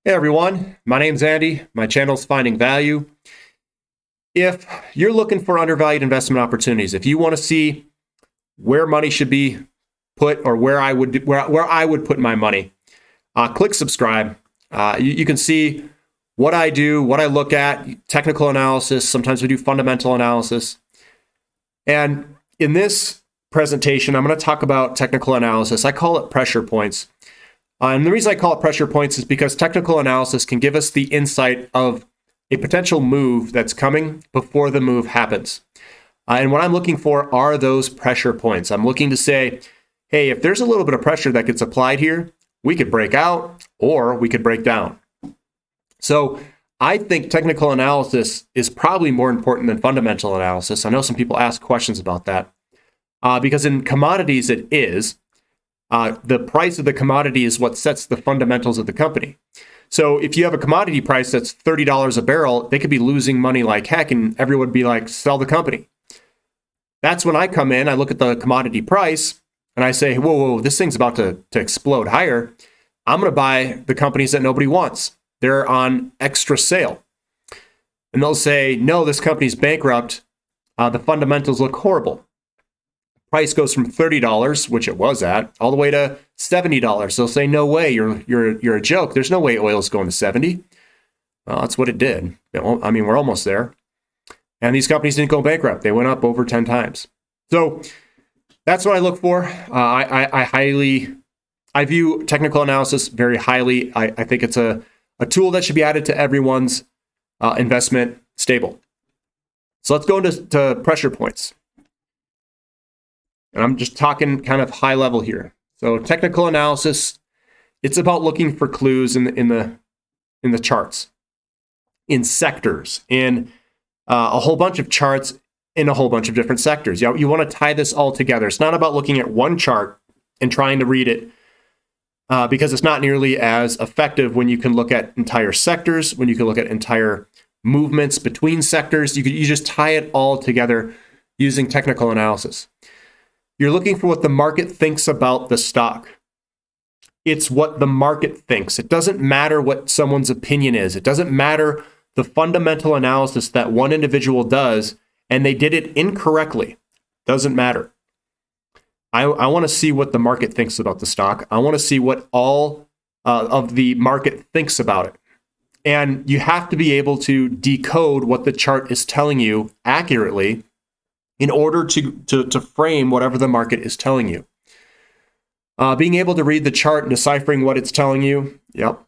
Hey everyone, my name's Andy. My channel's Finding Value. If you're looking for undervalued investment opportunities, if you want to see where money should be put or where I would put my money, click subscribe. You can see what I do, what I look at, technical analysis. Sometimes we do fundamental analysis. And in this presentation, I'm going to talk about technical analysis. I call it pressure points. And the reason I call it pressure points is because technical analysis can give us the insight of a potential move that's coming before the move happens. And what I'm looking for are those pressure points. I'm looking to say, hey, if there's a little bit of pressure that gets applied here, we could break out or we could break down. So I think technical analysis is probably more important than fundamental analysis. I know some people ask questions about that because in commodities it is. The price of the commodity is what sets the fundamentals of the company. So if you have a commodity price that's $30 a barrel, they could be losing money like heck, and everyone would be like, sell the company. That's when I come in, I look at the commodity price, and I say, whoa, this thing's about to explode higher. I'm going to buy the companies that nobody wants. They're on extra sale. And they'll say, no, this company's bankrupt. The fundamentals look horrible. Price goes from $30, which it was at, all the way to $70. They'll say, no way, you're a joke. There's no way oil's going to 70. Well, that's what it did. I mean, we're almost there. And these companies didn't go bankrupt. They went up over 10 times. So that's what I look for. I view technical analysis very highly. I think it's a tool that should be added to everyone's investment stable. So let's go into pressure points. And I'm just talking kind of high level here. So technical analysis, it's about looking for clues in the charts, in sectors, in a whole bunch of charts in a whole bunch of different sectors. You want to tie this all together. It's not about looking at one chart and trying to read it because it's not nearly as effective when you can look at entire sectors, when you can look at entire movements between sectors. You just tie it all together using technical analysis. You're looking for what the market thinks about the stock. It's what the market thinks. It doesn't matter what someone's opinion is. It doesn't matter the fundamental analysis that one individual does, and they did it incorrectly. Doesn't matter. I want to see what the market thinks about the stock. I want to see what all of the market thinks about it. And you have to be able to decode what the chart is telling you accurately in order to frame whatever the market is telling you. Being able to read the chart and deciphering what it's telling you, yep.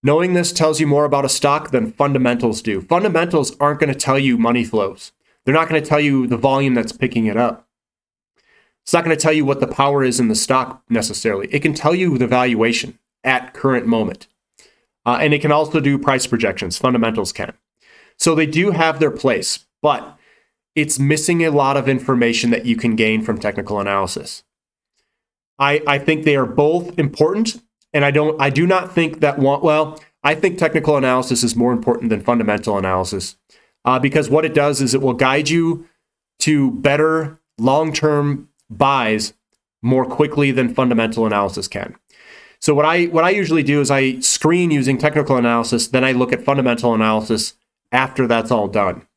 Knowing this tells you more about a stock than fundamentals do. Fundamentals aren't going to tell you money flows. They're not going to tell you the volume that's picking it up. It's not going to tell you what the power is in the stock necessarily. It can tell you the valuation at current moment. And it can also do price projections. Fundamentals can. So they do have their place, but it's missing a lot of information that you can gain from technical analysis. I think they are both important, and I do not think that I think technical analysis is more important than fundamental analysis because what it does is it will guide you to better long-term buys more quickly than fundamental analysis can. So what I usually do is I screen using technical analysis, then I look at fundamental analysis after that's all done.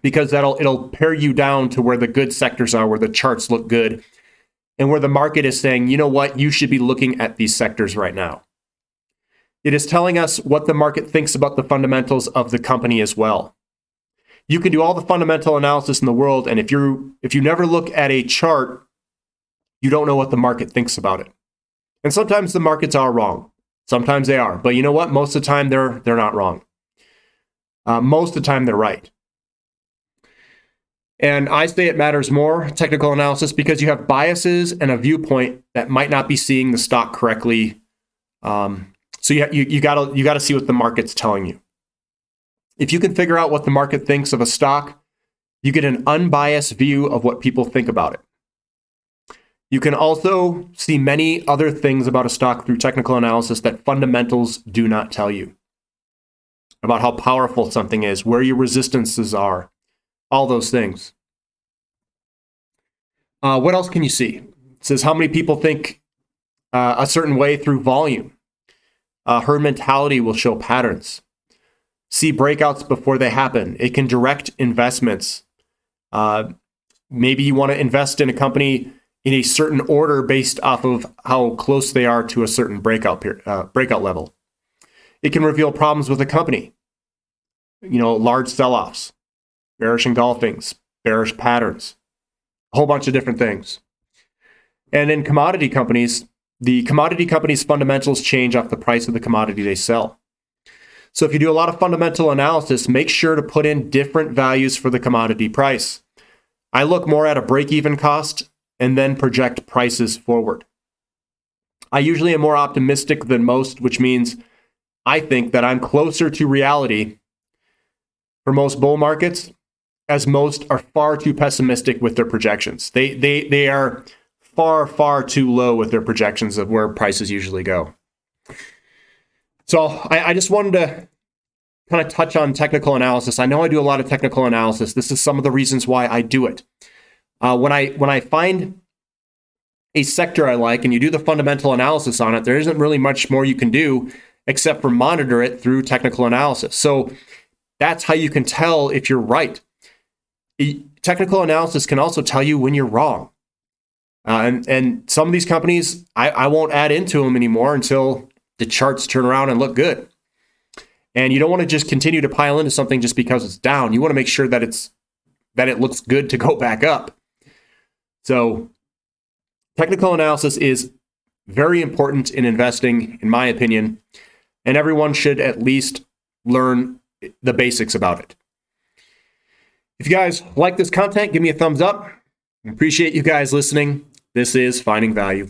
Because it'll pare you down to where the good sectors are, where the charts look good, and where the market is saying, you know what, you should be looking at these sectors right now. It is telling us what the market thinks about the fundamentals of the company as well. You can do all the fundamental analysis in the world, and if you never look at a chart, you don't know what the market thinks about it. And sometimes the markets are wrong. Sometimes they are. But you know what? Most of the time, they're not wrong. Most of the time, they're right. And I say it matters more, technical analysis, because you have biases and a viewpoint that might not be seeing the stock correctly. So you gotta see what the market's telling you. If you can figure out what the market thinks of a stock, you get an unbiased view of what people think about it. You can also see many other things about a stock through technical analysis that fundamentals do not tell you. About how powerful something is, where your resistances are, all those things. What else can you see? It says how many people think a certain way through volume. Herd mentality will show patterns. See breakouts before they happen. It can direct investments. Maybe you want to invest in a company in a certain order based off of how close they are to a certain breakout level. It can reveal problems with a company. Large sell-offs, bearish engulfings, bearish patterns, a whole bunch of different things. And in commodity companies, the commodity company's fundamentals change off the price of the commodity they sell. So if you do a lot of fundamental analysis, make sure to put in different values for the commodity price. I look more at a break-even cost and then project prices forward. I usually am more optimistic than most, which means I think that I'm closer to reality for most bull markets, as most are far too pessimistic with their projections. They are far, far too low with their projections of where prices usually go. So I just wanted to kind of touch on technical analysis. I know I do a lot of technical analysis. This is some of the reasons why I do it. When I find a sector I like and you do the fundamental analysis on it, there isn't really much more you can do except for monitor it through technical analysis. So that's how you can tell if you're right. Technical analysis can also tell you when you're wrong. And some of these companies, I won't add into them anymore until the charts turn around and look good. And you don't want to just continue to pile into something just because it's down. You want to make sure that it looks good to go back up. So technical analysis is very important in investing, in my opinion, and everyone should at least learn the basics about it. If you guys like this content, give me a thumbs up. I appreciate you guys listening. This is Finding Value.